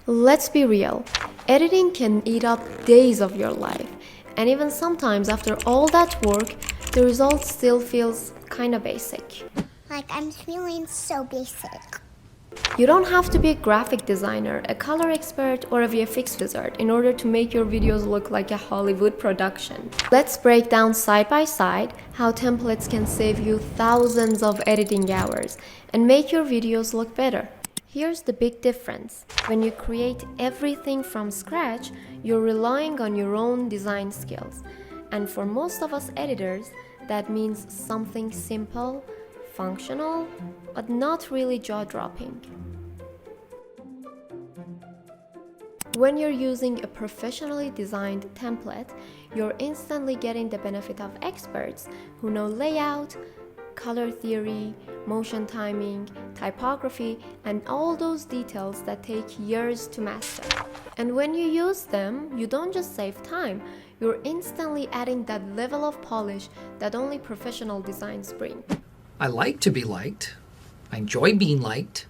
Let's be real, editing can eat up days of your life, and even sometimes after all that work, the result still feels kinda basic. Like I'm feeling so basic. You don't have to be a graphic designer, a color expert, or a VFX wizard in order to make your videos look like a Hollywood production. Let's break down side by side how templates can save you thousands of editing hours and make your videos look better. Here's the big difference. When you create everything from scratch, you're relying on your own design skills. And for most of us editors, that means something simple, functional, but not really jaw-dropping. When you're using a professionally designed template, you're instantly getting the benefit of experts who know layout, color theory, motion timing, typography, and all those details that take years to master. And when you use them, you don't just save time, you're instantly adding that level of polish that only professional designs bring. I like to be liked. I enjoy being liked.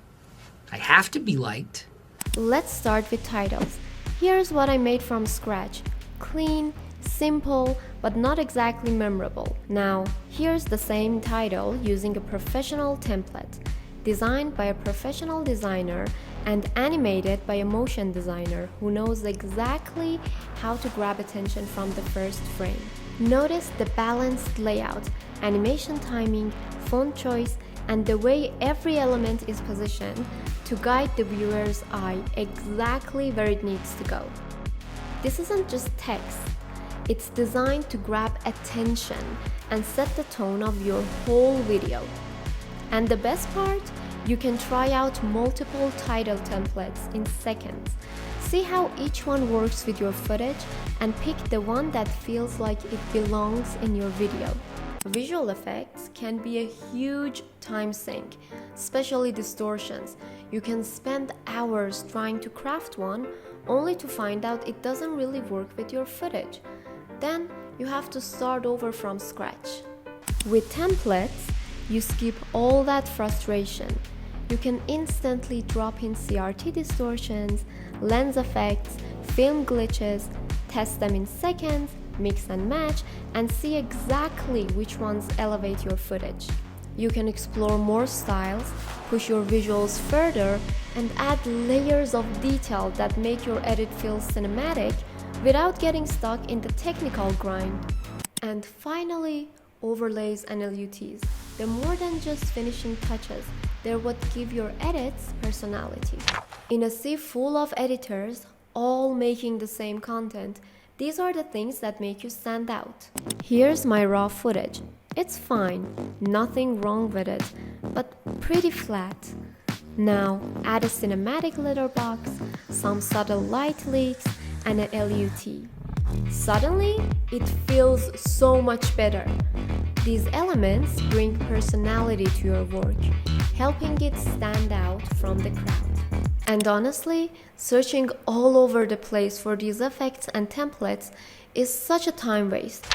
I have to be liked. Let's start with titles. Here's what I made from scratch. Clean, simple, but not exactly memorable. Now, here's the same title using a professional template, designed by a professional designer and animated by a motion designer who knows exactly how to grab attention from the first frame. Notice the balanced layout, animation timing, font choice, and the way every element is positioned to guide the viewer's eye exactly where it needs to go. This isn't just text, it's designed to grab attention and set the tone of your whole video. And the best part, you can try out multiple title templates in seconds. See how each one works with your footage and pick the one that feels like it belongs in your video. Visual effects can be a huge time sink, especially distortions. You can spend hours trying to craft one only to find out it doesn't really work with your footage. Then you have to start over from scratch. With templates, you skip all that frustration. You can instantly drop in CRT distortions, lens effects, film glitches, test them in seconds, mix and match, and see exactly which ones elevate your footage. You can explore more styles, push your visuals further, and add layers of detail that make your edit feel cinematic without getting stuck in the technical grind. And finally, overlays and LUTs. They're more than just finishing touches, they're what give your edits personality. In a sea full of editors, all making the same content, these are the things that make you stand out. Here's my raw footage. It's fine, nothing wrong with it, but pretty flat. Now add a cinematic letterbox, some subtle light leaks, and an LUT. Suddenly, it feels so much better. These elements bring personality to your work, helping it stand out from the crowd. And honestly, searching all over the place for these effects and templates is such a time waste.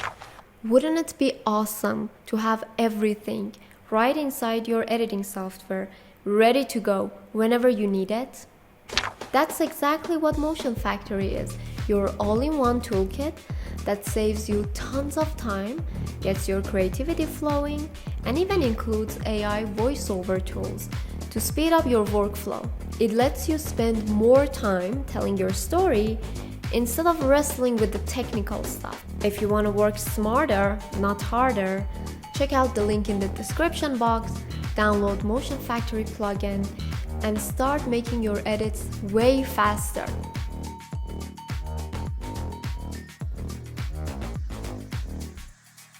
Wouldn't it be awesome to have everything right inside your editing software, ready to go whenever you need it? That's exactly what Motion Factory is, your all-in-one toolkit that saves you tons of time, gets your creativity flowing, and even includes AI voiceover tools to speed up your workflow. It lets you spend more time telling your story instead of wrestling with the technical stuff. If you want to work smarter, not harder, check out the link in the description box, download Motion Factory plugin, and start making your edits way faster.